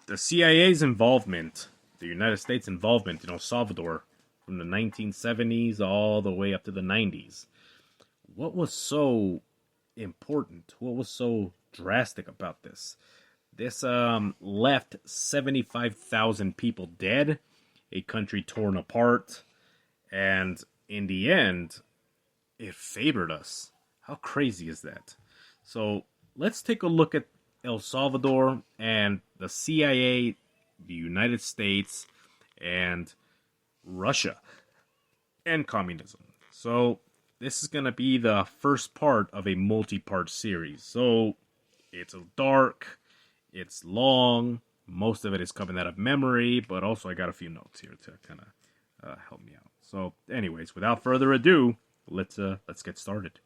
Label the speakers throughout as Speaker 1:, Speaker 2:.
Speaker 1: the CIA's involvement, the United States involvement in El Salvador from the 1970s all the way up to the 90s. What was so important? What was so drastic about this? This left 75,000 people dead, a country torn apart, and in the end, it favored us. How crazy is that? So let's take a look at El Salvador and the CIA, the United States, and Russia, and communism. So this is going to be the first part of a multi-part series. So it's dark, it's long, most of it is coming out of memory, but also I got a few notes here to kind of help me out. So anyways, without further ado, let's get started.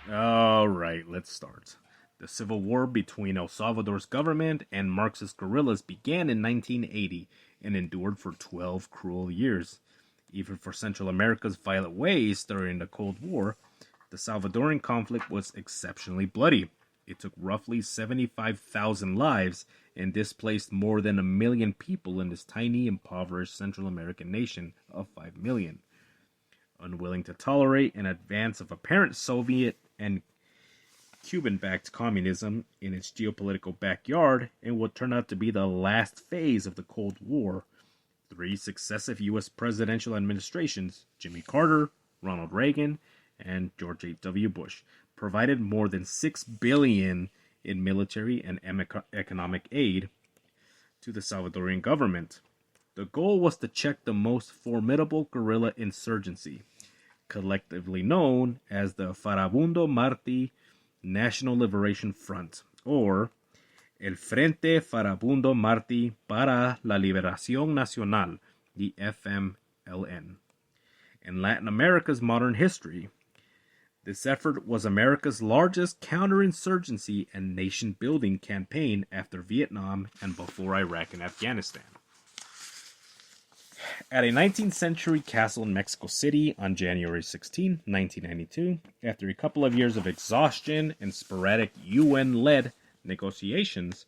Speaker 1: Alright, let's start. The civil war between El Salvador's government and Marxist guerrillas began in 1980 and endured for 12 cruel years. Even for Central America's violent ways during the Cold War, the Salvadoran conflict was exceptionally bloody. It took roughly 75,000 lives and displaced more than 1 million people in this tiny, impoverished Central American nation of 5 million. Unwilling to tolerate an advance of apparent Soviet and Cuban-backed communism in its geopolitical backyard in what turned out to be the last phase of the Cold War, 3 successive U.S. presidential administrations, Jimmy Carter, Ronald-Reagan, and George H.W. Bush, provided more than $6 billion in military and economic aid to the Salvadorian government. The goal was to check the most formidable guerrilla insurgency, collectively known as the Farabundo Martí National Liberation Front, or El Frente Farabundo Martí para la Liberación Nacional, the FMLN. In Latin America's modern history, this effort was America's largest counterinsurgency and nation-building campaign after Vietnam and before Iraq and Afghanistan. At a 19th century castle in Mexico City on January 16, 1992, after a couple of years of exhaustion and sporadic UN-led negotiations,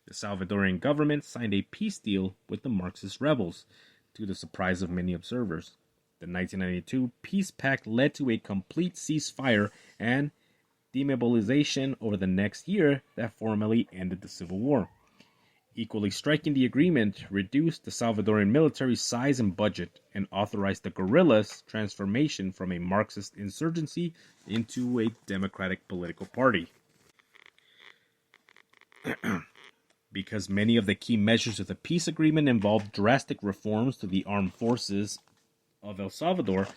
Speaker 1: the Salvadorian government signed a peace deal with the Marxist rebels, to the surprise of many observers. The 1992 peace pact led to a complete ceasefire and demobilization over the next year that formally ended the civil war. Equally striking, the agreement reduced the Salvadorian military size and budget and authorized the guerrillas' transformation from a Marxist insurgency into a democratic political party. Because many of the key measures of the peace agreement involved drastic reforms to the armed forces of El Salvador,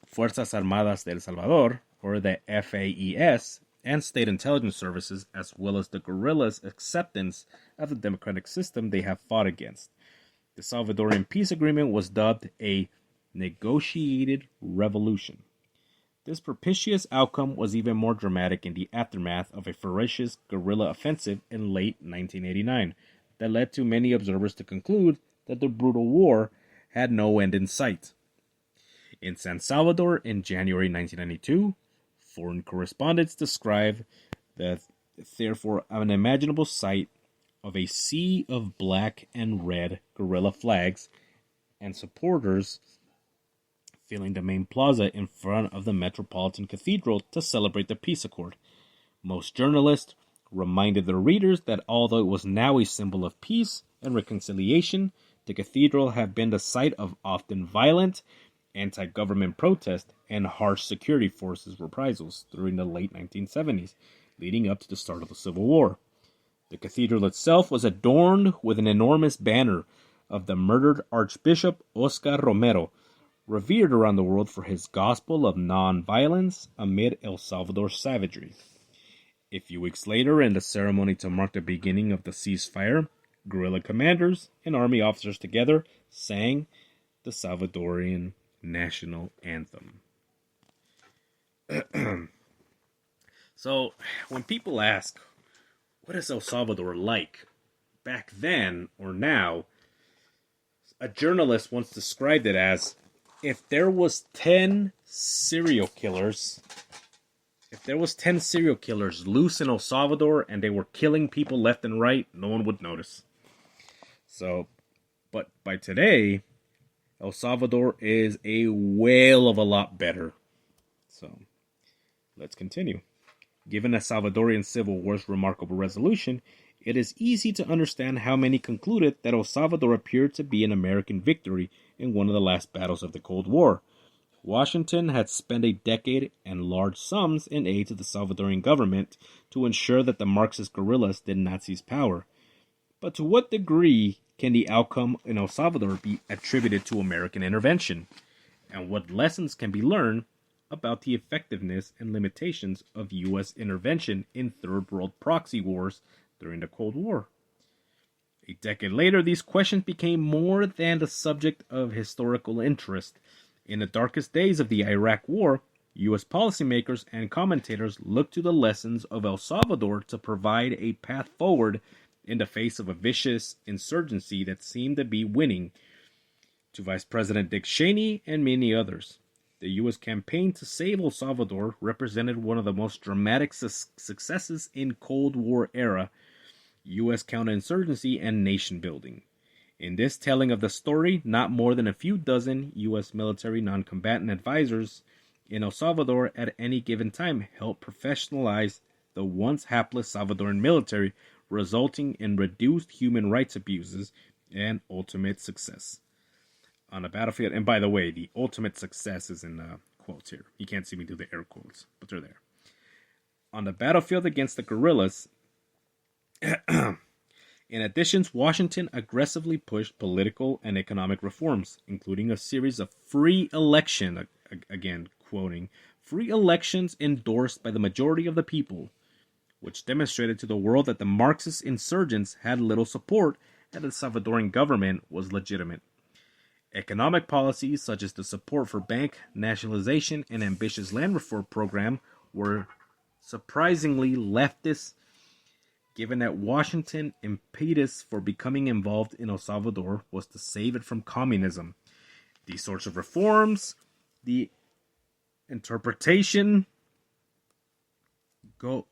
Speaker 1: Fuerzas Armadas de El Salvador, or the FAES, and state intelligence services, as well as the guerrillas' acceptance of the democratic system they have fought against. The Salvadorian peace agreement was dubbed a negotiated revolution. This propitious outcome was even more dramatic in the aftermath of a ferocious guerrilla offensive in late 1989 that led to many observers to conclude that the brutal war had no end in sight. In San Salvador in January 1992, foreign correspondents describe the therefore unimaginable sight of a sea of black and red guerrilla flags and supporters filling the main plaza in front of the Metropolitan Cathedral to celebrate the peace accord. Most journalists reminded their readers that although it was now a symbol of peace and reconciliation, the cathedral had been the site of often violent anti-government protest and harsh security forces reprisals during the late 1970s, leading up to the start of the Civil War. The cathedral itself was adorned with an enormous banner of the murdered Archbishop Oscar Romero, revered around the world for his gospel of non-violence amid El Salvador's savagery. A few weeks later, in the ceremony to mark the beginning of the ceasefire, guerrilla commanders and army officers together sang the Salvadorian national anthem. So, when people ask, what is El Salvador like? Back then or now, a journalist once described it as, if there was 10 serial killers loose in El Salvador and they were killing people left and right, no one would notice. So, but by today, El Salvador is a whale of a lot better. So, let's continue. Given the Salvadorian Civil War's remarkable resolution, it is easy to understand how many concluded that El Salvador appeared to be an American victory in one of the last battles of the Cold War. Washington had spent a decade and large sums in aid to the Salvadorian government to ensure that the Marxist guerrillas did not seize power. But to what degree can the outcome in El Salvador be attributed to American intervention? And what lessons can be learned about the effectiveness and limitations of U.S. intervention in Third World proxy wars during the Cold War? A decade later, these questions became more than the subject of historical interest. In the darkest days of the Iraq War, U.S. policymakers and commentators looked to the lessons of El Salvador to provide a path forward in the face of a vicious insurgency that seemed to be winning. To Vice President Dick Cheney and many others, the U.S. campaign to save El Salvador represented one of the most dramatic successes in Cold War era U.S. counterinsurgency and nation building. In this telling of the story, not more than a few dozen U.S. military non-combatant advisors in El Salvador at any given time helped professionalize the once hapless Salvadoran military, resulting in reduced human rights abuses and ultimate success. On the battlefield, and by the way, the ultimate success is in quotes here. You can't see me do the air quotes, but they're there. On the battlefield against the guerrillas, in addition, Washington aggressively pushed political and economic reforms, including a series of free elections, again quoting, free elections endorsed by the majority of the people, which demonstrated to the world that the Marxist insurgents had little support and the Salvadoran government was legitimate. Economic policies such as the support for bank nationalization and ambitious land reform program were surprisingly leftist, given that Washington's impetus for becoming involved in El Salvador was to save it from communism. These sorts of reforms, the interpretation goes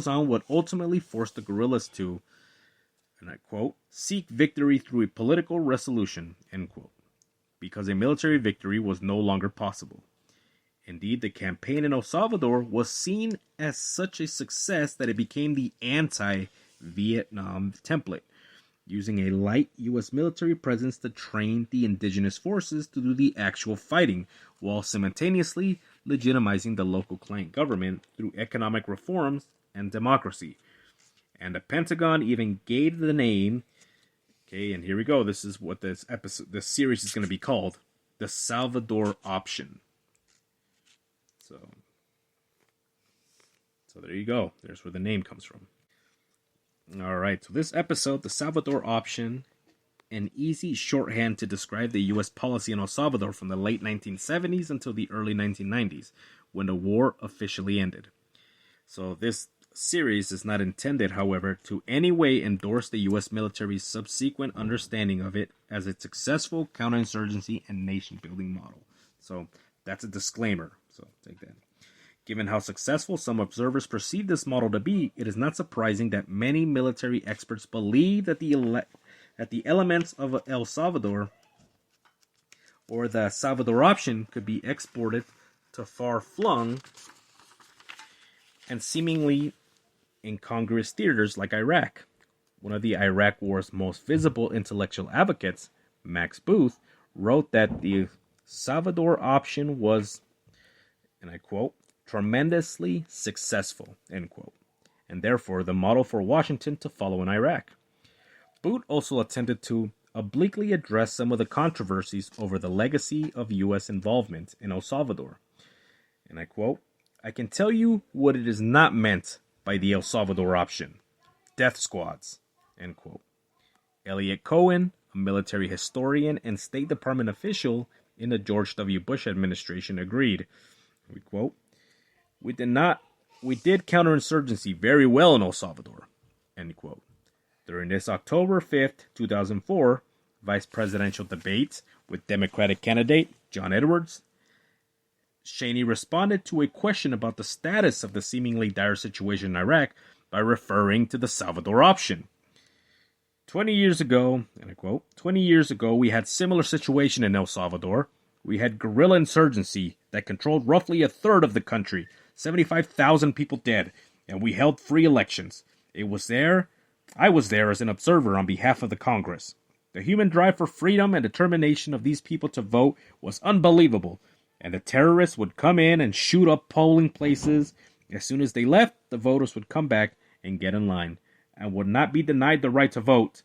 Speaker 1: on what ultimately forced the guerrillas to, and I quote, seek victory through a political resolution, end quote, because a military victory was no longer possible. Indeed, the campaign in El Salvador was seen as such a success that it became the anti-Vietnam template, using a light U.S. military presence to train the indigenous forces to do the actual fighting, while simultaneously legitimizing the local client government through economic reforms and democracy. And the Pentagon even gave the name, okay, and here we go, this is what this series is going to be called, the Salvador Option. So there you go. There's where the name comes from. All right, so this episode, the Salvador Option, an easy shorthand to describe the U.S. policy in El Salvador from the late 1970s until the early 1990s, when the war officially ended. So this series is not intended, however, to any way endorse the U.S. military's subsequent understanding of it as a successful counterinsurgency and nation-building model. So that's a disclaimer. So take that. Given how successful some observers perceive this model to be, it is not surprising that many military experts believe that the elements of El Salvador or the Salvador Option could be exported to far-flung and seemingly incongruous theaters like Iraq. One of the Iraq War's most visible intellectual advocates, Max Booth, wrote that the Salvador Option was, and I quote, tremendously successful, end quote, and therefore the model for Washington to follow in Iraq. Booth also attempted to obliquely address some of the controversies over the legacy of U.S. involvement in El Salvador. And I quote, I can tell you what it is not meant by the El Salvador Option. Death squads, end quote. Elliot Cohen, a military historian and State Department official in the George W. Bush administration, agreed. We quote, we did not we did counterinsurgency very well in El Salvador, end quote. During this October 5th, 2004, vice presidential debate with Democratic candidate John Edwards, Cheney responded to a question about the status of the seemingly dire situation in Iraq by referring to the Salvador option. 20 years ago, and I quote, 20 years ago we had similar situation in El Salvador. We had guerrilla insurgency that controlled roughly a third of the country, 75,000 people dead, and we held free elections. I was there as an observer on behalf of the Congress. The human drive for freedom and determination of these people to vote was unbelievable, and the terrorists would come in and shoot up polling places. As soon as they left, the voters would come back and get in line, and would not be denied the right to vote.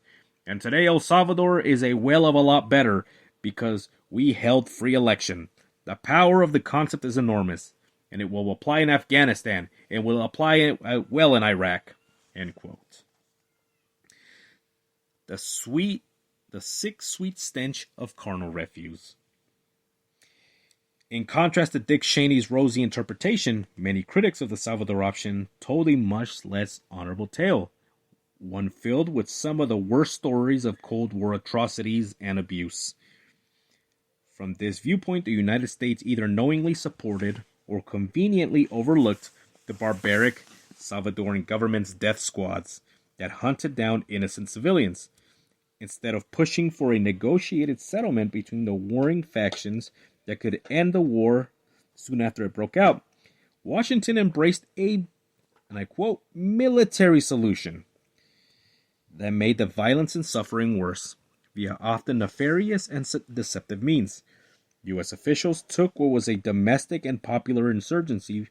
Speaker 1: And today El Salvador is a well of a lot better because we held free election. The power of the concept is enormous, and it will apply in Afghanistan, and will apply well in Iraq, end quote. The sick, sweet stench of carnal refuse. In contrast to Dick Cheney's rosy interpretation, many critics of the Salvador option told a much less honorable tale, one filled with some of the worst stories of Cold War atrocities and abuse. From this viewpoint, the United States either knowingly supported or conveniently overlooked the barbaric Salvadoran government's death squads that hunted down innocent civilians. Instead of pushing for a negotiated settlement between the warring factions that could end the war soon after it broke out, Washington embraced a, and I quote, military solution that made the violence and suffering worse via often nefarious and deceptive means. U.S. officials took what was a domestic and popular insurgency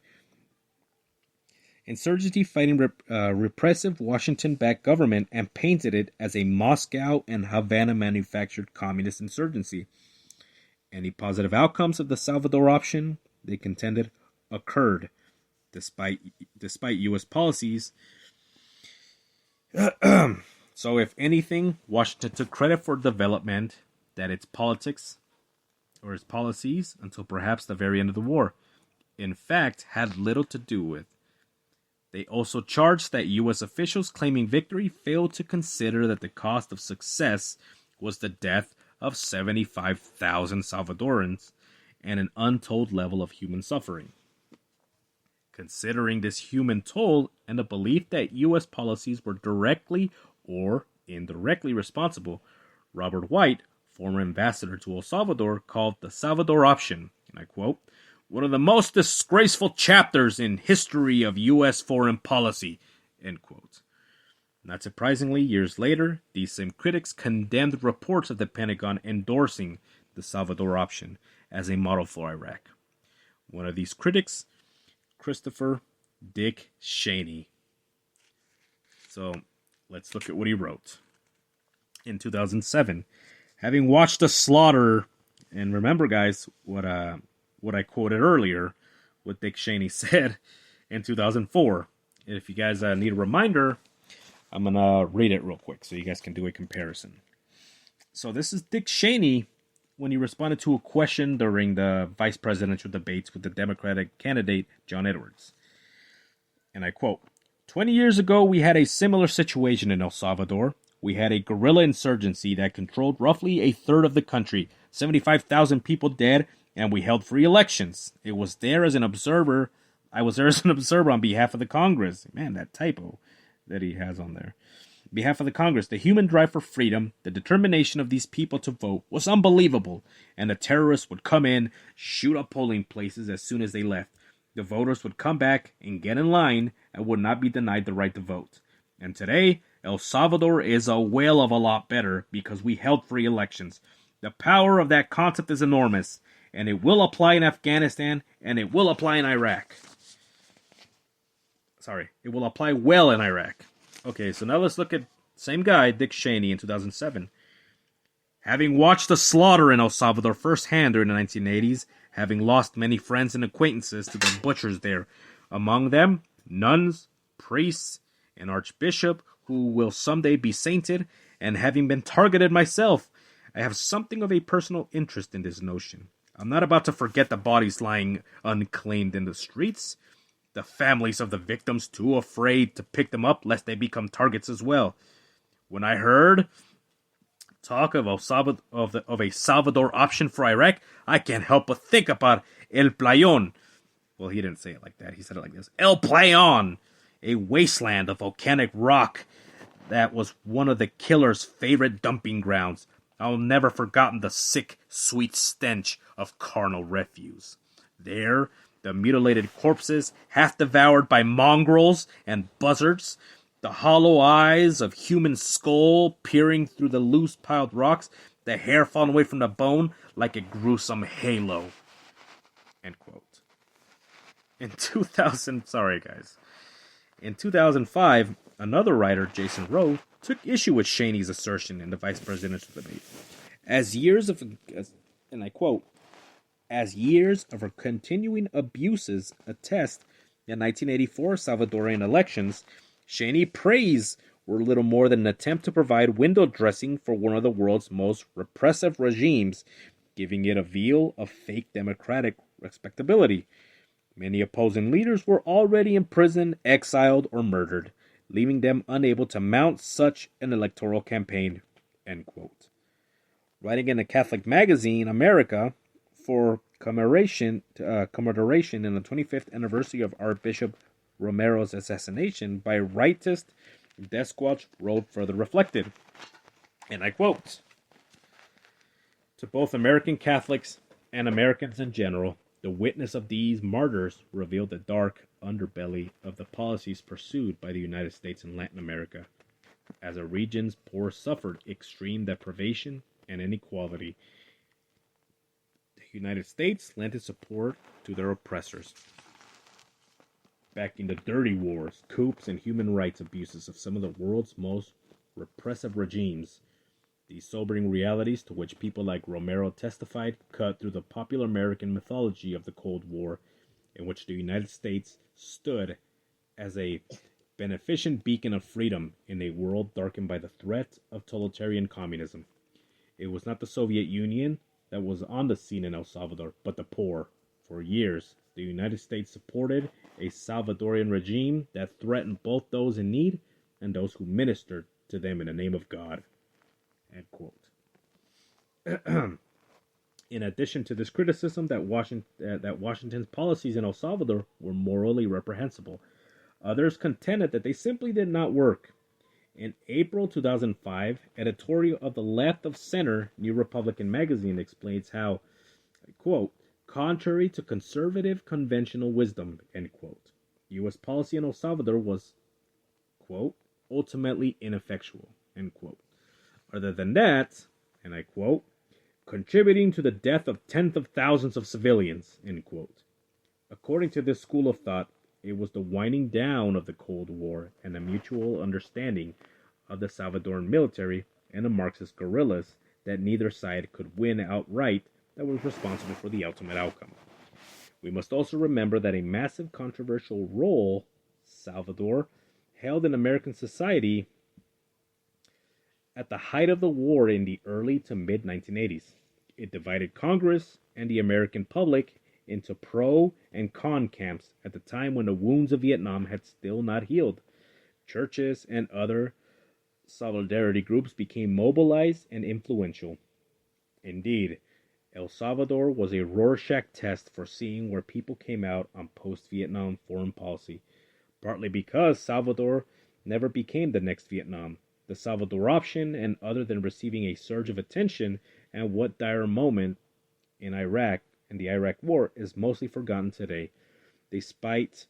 Speaker 1: fighting repressive Washington-backed government and painted it as a Moscow and Havana-manufactured communist insurgency. Any positive outcomes of the Salvador option, they contended, occurred, despite U.S. policies. So, if anything, Washington took credit for development that its politics or its policies until perhaps the very end of the war, in fact, had little to do with. They also charged that U.S. officials claiming victory failed to consider that the cost of success was the death of 75,000 Salvadorans and an untold level of human suffering. Considering this human toll and the belief that U.S. policies were directly or indirectly responsible, Robert White, former ambassador to El Salvador, called the Salvador option, and I quote, one of the most disgraceful chapters in history of U.S. foreign policy, end quote. Not surprisingly, years later, these same critics condemned reports of the Pentagon endorsing the Salvador option as a model for Iraq. One of these critics, Christopher Dick Cheney. So, let's look at what he wrote. In 2007, having watched the slaughter, and remember guys, what I quoted earlier, what Dick Cheney said in 2004. And if you guys need a reminder, I'm going to read it real quick so you guys can do a comparison. So this is Dick Cheney when he responded to a question during the vice presidential debates with the Democratic candidate John Edwards. And I quote, 20 years ago, we had a similar situation in El Salvador. We had a guerrilla insurgency that controlled roughly a third of the country, 75,000 people dead, and we held free elections. I was there as an observer on behalf of the Congress. Man, that typo that he has on there. On behalf of the Congress, the human drive for freedom, the determination of these people to vote was unbelievable, and the terrorists would come in, shoot up polling places as soon as they left. The voters would come back and get in line and would not be denied the right to vote. And today, El Salvador is a whale of a lot better because we held free elections. The power of that concept is enormous, and it will apply in Afghanistan, and it will apply in Iraq. It will apply well in Iraq. Okay, so now let's look at same guy, Dick Cheney, in 2007. Having watched the slaughter in El Salvador firsthand during the 1980s, having lost many friends and acquaintances to the butchers there, among them nuns, priests, an archbishop who will someday be sainted, and having been targeted myself, I have something of a personal interest in this notion. I'm not about to forget the bodies lying unclaimed in the streets. the families of the victims too afraid to pick them up lest they become targets as well. When I heard talk of a Salvador option for Iraq, I can't help but think about El Playón. Well, he didn't say it like that. He said it like this. El Playón, a wasteland of volcanic rock that was one of the killer's favorite dumping grounds. I'll never forgotten the sick, sweet stench of carnal refuse. There, the mutilated corpses, half devoured by mongrels and buzzards, the hollow eyes of human skull peering through the loose piled rocks, the hair falling away from the bone like a gruesome halo. End quote. In 2005, another writer, Jason Rowe, took issue with Cheney's assertion in the vice presidential debate. And I quote, as years of her continuing abuses attest, in 1984 Salvadorian elections, Cheney praised were little more than an attempt to provide window dressing for one of the world's most repressive regimes, giving it a veil of fake democratic respectability. Many opposing leaders were already imprisoned, exiled, or murdered, leaving them unable to mount such an electoral campaign. End quote. Writing in a Catholic magazine, America, for commemoration in the 25th anniversary of Archbishop Romero's assassination by rightist Desquach wrote further reflected, and I quote, to both American Catholics and Americans in general, the witness of these martyrs revealed the dark underbelly of the policies pursued by the United States and Latin America. As a region's poor suffered extreme deprivation and inequality, the United States lent its support to their oppressors, backing the dirty wars, coups, and human rights abuses of some of the world's most repressive regimes. These sobering realities to which people like Romero testified cut through the popular American mythology of the Cold War, in which the United States stood as a beneficent beacon of freedom in a world darkened by the threat of totalitarian communism. It was not the Soviet Union that was on the scene in El Salvador, but the poor. For years, the United States supported a Salvadorian regime that threatened both those in need and those who ministered to them in the name of God. End quote. In addition to this criticism that Washington's policies in El Salvador were morally reprehensible, others contended that they simply did not work. In April 2005, editorial of the Left of Center New Republican magazine explains how, quote, contrary to conservative conventional wisdom, end quote, U.S. policy in El Salvador was, quote, ultimately ineffectual, end quote. Other than that, and I quote, contributing to the death of tens of thousands of civilians, end quote. According to this school of thought, it was the winding down of the Cold War and a mutual understanding of the Salvadoran military and the Marxist guerrillas that neither side could win outright that was responsible for the ultimate outcome. We must also remember that a massive controversial role Salvador held in American society at the height of the war in the early to mid-1980s. It divided Congress and the American public into pro and con camps at the time when the wounds of Vietnam had still not healed. Churches and other solidarity groups became mobilized and influential. Indeed, El Salvador was a Rorschach test for seeing where people came out on post-Vietnam foreign policy, partly because Salvador never became the next Vietnam. The Salvador option, and other than receiving a surge of attention at what dire moment in Iraq and the Iraq War, is mostly forgotten today, despite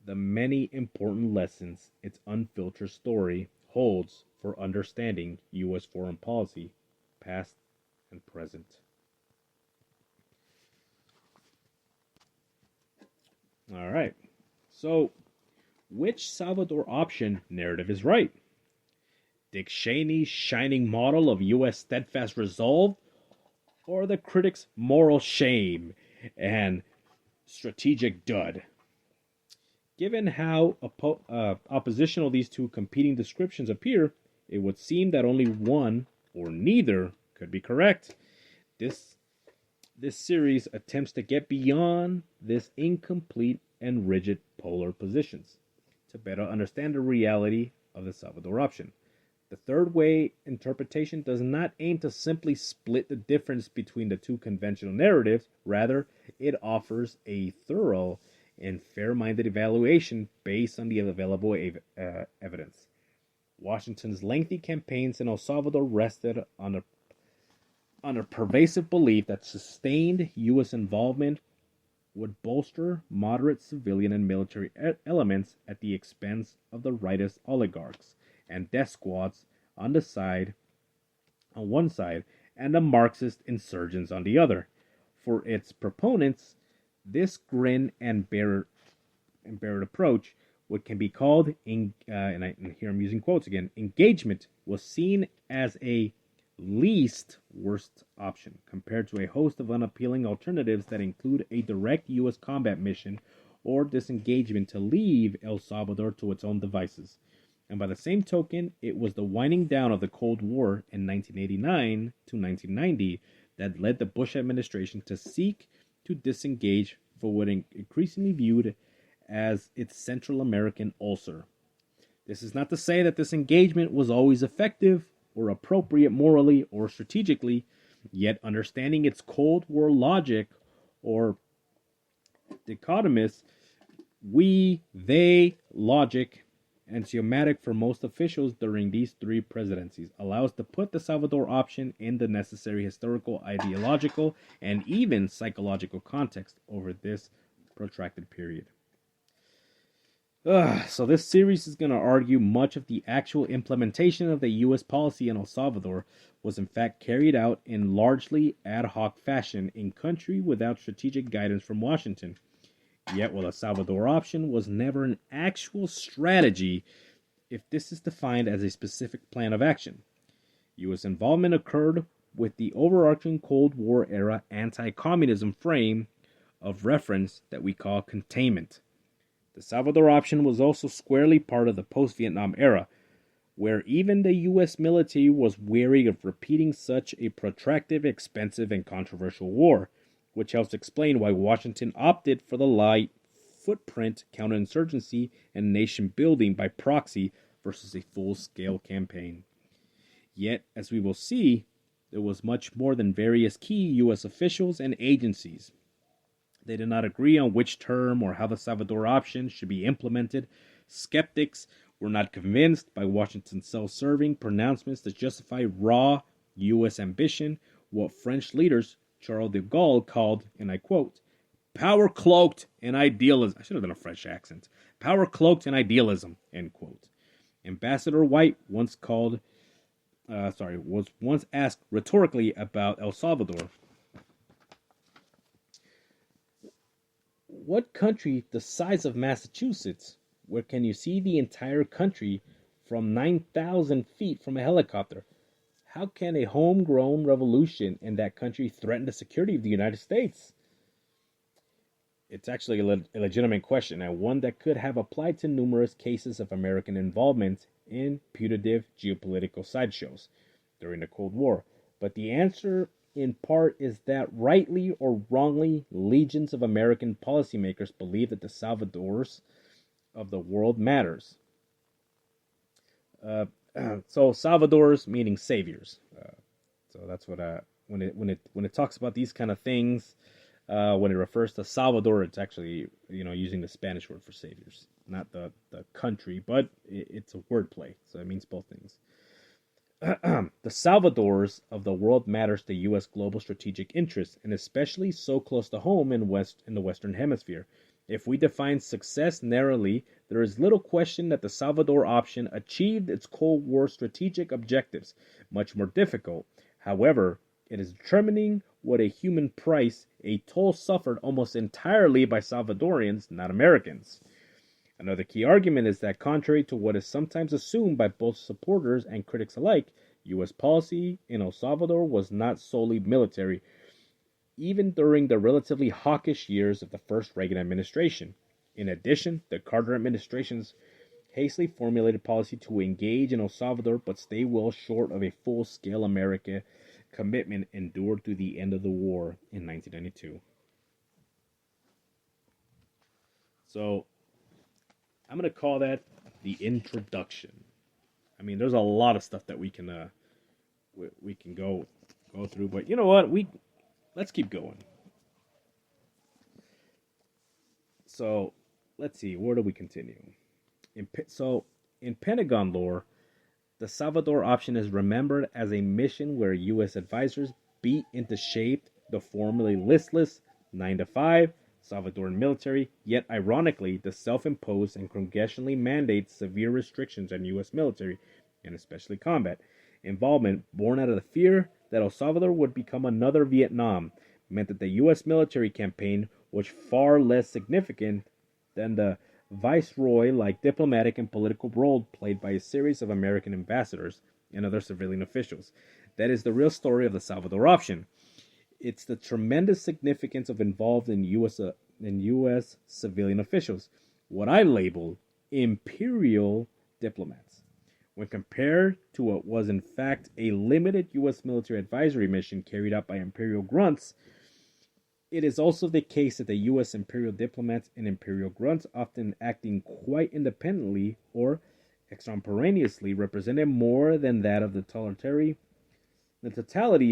Speaker 1: the many important lessons its unfiltered story holds for understanding U.S. foreign policy, past and present. All right, so which Salvador option narrative is right? Dick Cheney's shining model of U.S. steadfast resolve, or the critic's moral shame and strategic dud? Given how oppositional these two competing descriptions appear, it would seem that only one or neither could be correct. This series attempts to get beyond this incomplete and rigid polar positions to better understand the reality of the Salvador option. The third way interpretation does not aim to simply split the difference between the two conventional narratives. Rather, it offers a thorough and fair-minded evaluation based on the available evidence. Washington's lengthy campaigns in El Salvador rested on a pervasive belief that sustained U.S. involvement would bolster moderate civilian and military elements at the expense of the rightist oligarchs and death squads on one side, and the Marxist insurgents on the other. For its proponents, this grin and bear it approach, what can be called, and here I'm using quotes again, engagement, was seen as a least worst option compared to a host of unappealing alternatives that include a direct U.S. combat mission or disengagement to leave El Salvador to its own devices. And by the same token, it was the winding down of the Cold War in 1989 to 1990 that led the Bush administration to seek to disengage for what increasingly viewed as its Central American ulcer. This is not to say that this engagement was always effective or appropriate morally or strategically, yet understanding its Cold War logic or dichotomous we-they logic, axiomatic for most officials during these three presidencies, allows to put the Salvador option in the necessary historical, ideological, and even psychological context over this protracted period. So this series is going to argue much of the actual implementation of the U.S. policy in El Salvador was in fact carried out in largely ad hoc fashion in country without strategic guidance from Washington. Yet, while the Salvador option was never an actual strategy, if this is defined as a specific plan of action, U.S. involvement occurred with the overarching Cold War era anti-communism frame of reference that we call containment. The Salvador option was also squarely part of the post-Vietnam era, where even the U.S. military was wary of repeating such a protracted, expensive, and controversial war, which helps explain why Washington opted for the light footprint counterinsurgency and nation building by proxy versus a full-scale campaign. Yet, as we will see, there was much more than various key U.S. officials and agencies. They did not agree on which term or how the Salvador option should be implemented. Skeptics were not convinced by Washington's self-serving pronouncements to justify raw U.S. ambition, what French leaders Charles de Gaulle called, and I quote, power-cloaked in idealism. I should have done a French accent. Power-cloaked in idealism, end quote. Ambassador White was once asked rhetorically about El Salvador. What country the size of Massachusetts, where can you see the entire country from 9,000 feet from a helicopter? How can a homegrown revolution in that country threaten the security of the United States? It's actually a legitimate question, and one that could have applied to numerous cases of American involvement in putative geopolitical sideshows during the Cold War. But the answer, in part, is that rightly or wrongly, legions of American policymakers believe that the Salvadors of the world matters. So Salvadors meaning saviors. So that's what when it talks about these kind of things, when it refers to Salvador, it's actually using the Spanish word for saviors, not the country, but it's a wordplay, so it means both things. The Salvadors of the world matters to U.S. global strategic interests, and especially so close to home in the Western Hemisphere. If we define success narrowly, there is little question that the Salvador option achieved its Cold War strategic objectives. Much more difficult, however, it is determining what a human price, a toll suffered almost entirely by Salvadorians, not Americans. Another key argument is that contrary to what is sometimes assumed by both supporters and critics alike, U.S. policy in El Salvador was not solely military, even during the relatively hawkish years of the first Reagan administration. In addition, the Carter administration's hastily formulated policy to engage in El Salvador but stay well short of a full-scale American commitment endured through the end of the war in 1992. So I'm going to call that the introduction. I mean, there's a lot of stuff that we can go through, but you know what? Let's keep going. So let's see, where do we continue? In Pentagon lore, the Salvador option is remembered as a mission where U.S. advisors beat into shape the formerly listless 9-to-5 Salvadoran military, yet ironically, the self-imposed and congressionally mandated severe restrictions on U.S. military, and especially combat, involvement born out of the fear that El Salvador would become another Vietnam, meant that the U.S. military campaign was far less significant than the viceroy-like diplomatic and political role played by a series of American ambassadors and other civilian officials. That is the real story of the Salvador option. It's the tremendous significance of involved in U.S. civilian officials, what I label imperial diplomats. When compared to what was in fact a limited U.S. military advisory mission carried out by imperial grunts, it is also the case that the U.S. imperial diplomats and imperial grunts, often acting quite independently or extemporaneously, represented more than that of the totality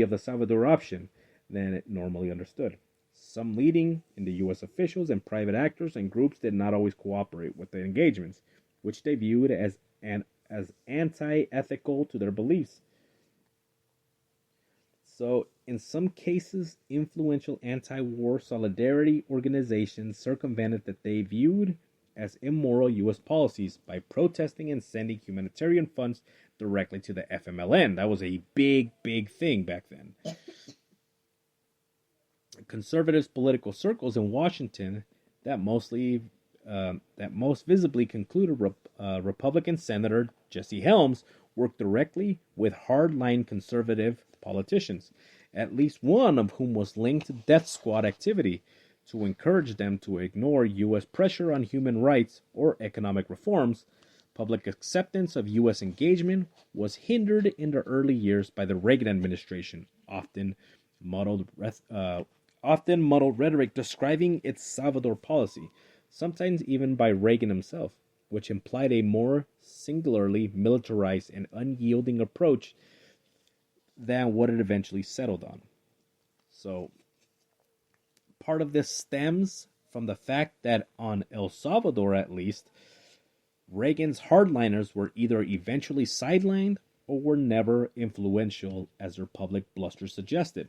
Speaker 1: of the Salvador option than it normally understood. Some leading in the U.S. officials and private actors and groups did not always cooperate with the engagements, which they viewed as anti-ethical to their beliefs. So, in some cases, influential anti-war solidarity organizations circumvented that they viewed as immoral U.S. policies by protesting and sending humanitarian funds directly to the FMLN. That was a big, big thing back then. Conservative political circles in Washington that most visibly concluded Republican Senator Jesse Helms worked directly with hardline conservative politicians, at least one of whom was linked to death squad activity, to encourage them to ignore U.S. pressure on human rights or economic reforms. Public acceptance of U.S. engagement was hindered in the early years by the Reagan administration, often muddled rhetoric describing its Salvador policy, sometimes even by Reagan himself, which implied a more singularly militarized and unyielding approach than what it eventually settled on. So, part of this stems from the fact that on El Salvador, at least, Reagan's hardliners were either eventually sidelined or were never influential as their public bluster suggested.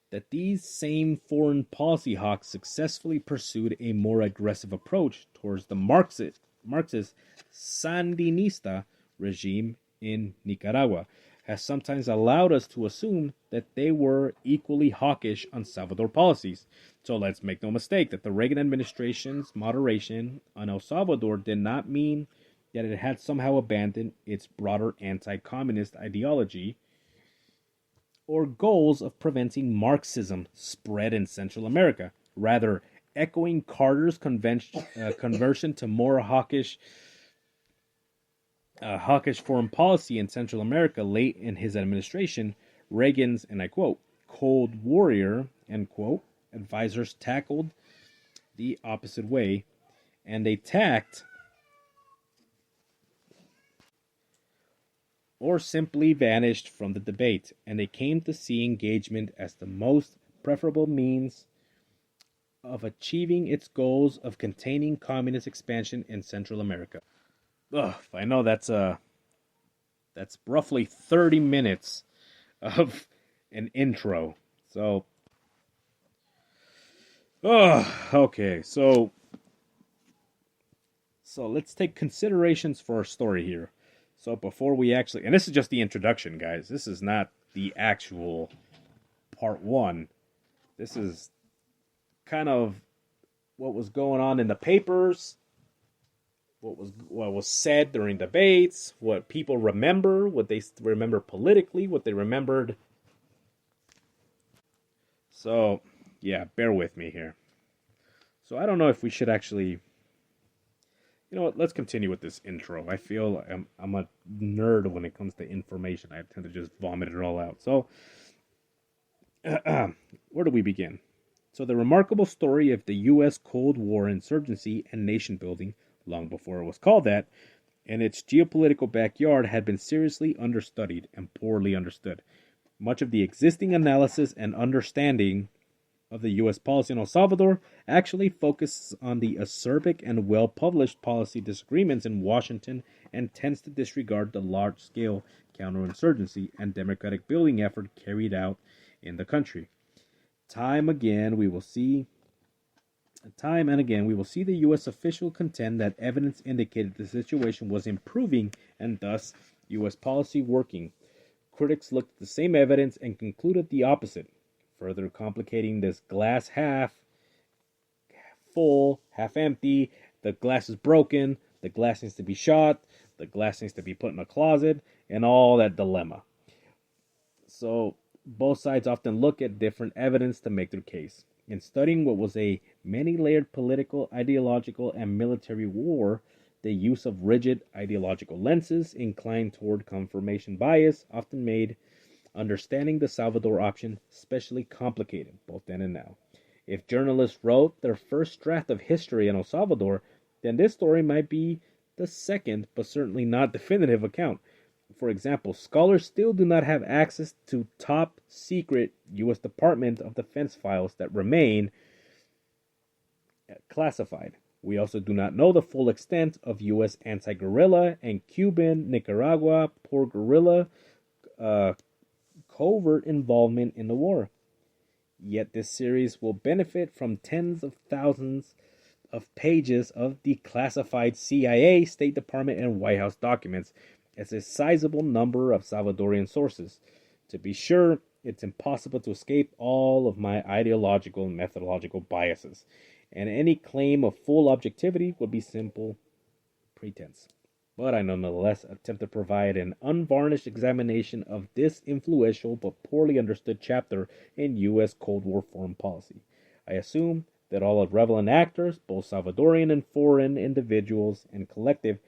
Speaker 1: That these same foreign policy hawks successfully pursued a more aggressive approach towards the Marxist Sandinista regime in Nicaragua has sometimes allowed us to assume that they were equally hawkish on Salvador policies. So let's make no mistake that the Reagan administration's moderation on El Salvador did not mean that it had somehow abandoned its broader anti-communist ideology or goals of preventing Marxism spread in Central America. Rather, echoing Carter's conversion to more hawkish foreign policy in Central America late in his administration, Reagan's, and I quote, Cold Warrior, end quote, advisors tackled the opposite way, and they tacked or simply vanished from the debate, and they came to see engagement as the most preferable means of achieving its goals of containing communist expansion in Central America. I know that's roughly 30 minutes of an intro. So, okay, so let's take considerations for our story here. So before we actually, and this is just the introduction, guys. This is not the actual part one. This is kind of what was going on in the papers, what was said during debates, what people remember, what they remember politically, what they remembered. So, yeah, bear with me here. So I don't know if we should actually, you know what, let's continue with this intro. I feel I'm a nerd when it comes to information. I tend to just vomit it all out. So, where do we begin? So the remarkable story of the U.S. Cold War insurgency and nation building, long before it was called that, and its geopolitical backyard had been seriously understudied and poorly understood. Much of the existing analysis and understanding of the U.S. policy in El Salvador actually focuses on the acerbic and well-published policy disagreements in Washington and tends to disregard the large-scale counterinsurgency and democratic building effort carried out in the country. Time and again, we will see the U.S. official contend that evidence indicated the situation was improving and thus U.S. policy working. Critics looked at the same evidence and concluded the opposite, further complicating this glass half full, half empty, the glass is broken, the glass needs to be shot, the glass needs to be put in a closet, and all that dilemma. So both sides often look at different evidence to make their case. In studying what was a many-layered political, ideological, and military war, the use of rigid ideological lenses inclined toward confirmation bias often made understanding the Salvador option especially complicated, both then and now. If journalists wrote their first draft of history in El Salvador, then this story might be the second, but certainly not definitive account. For example, scholars still do not have access to top secret U.S. Department of Defense files that remain classified. We also do not know the full extent of U.S. anti-guerrilla and Cuban, Nicaragua, pro-guerrilla covert involvement in the war. Yet this series will benefit from tens of thousands of pages of declassified CIA, State Department, and White House documents as a sizable number of Salvadorian sources. To be sure, it's impossible to escape all of my ideological and methodological biases, and any claim of full objectivity would be simple pretense. But I nonetheless attempt to provide an unvarnished examination of this influential but poorly understood chapter in U.S. Cold War foreign policy. I assume that all relevant actors, both Salvadorian and foreign individuals and collective,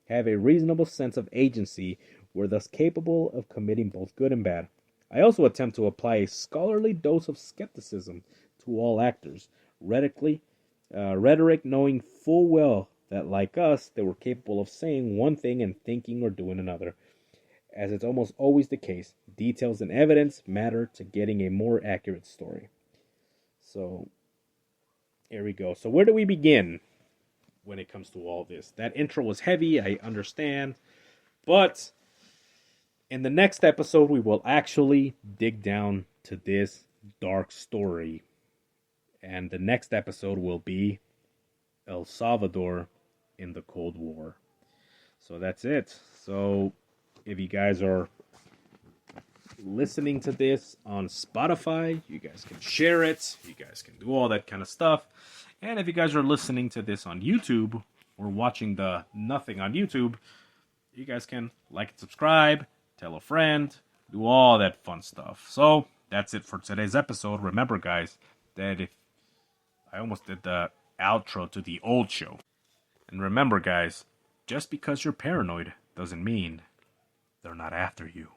Speaker 1: have a reasonable sense of agency, were thus capable of committing both good and bad. I also attempt to apply a scholarly dose of skepticism to all actors, rhetoric knowing full well that, like us, they were capable of saying one thing and thinking or doing another. As it's almost always the case, details and evidence matter to getting a more accurate story. So, here we go. So where do we begin when it comes to all this? That intro was heavy, I understand. But in the next episode, we will actually dig down to this dark story. And the next episode will be El Salvador in the Cold War. So that's it. So if you guys are listening to this on Spotify, you guys can share it. You guys can do all that kind of stuff. And if you guys are listening to this on YouTube or watching the nothing on YouTube, you guys can like and subscribe, tell a friend, do all that fun stuff. So that's it for today's episode. Remember, guys, that if I almost did the outro to the old show. And remember, guys, just because you're paranoid doesn't mean they're not after you.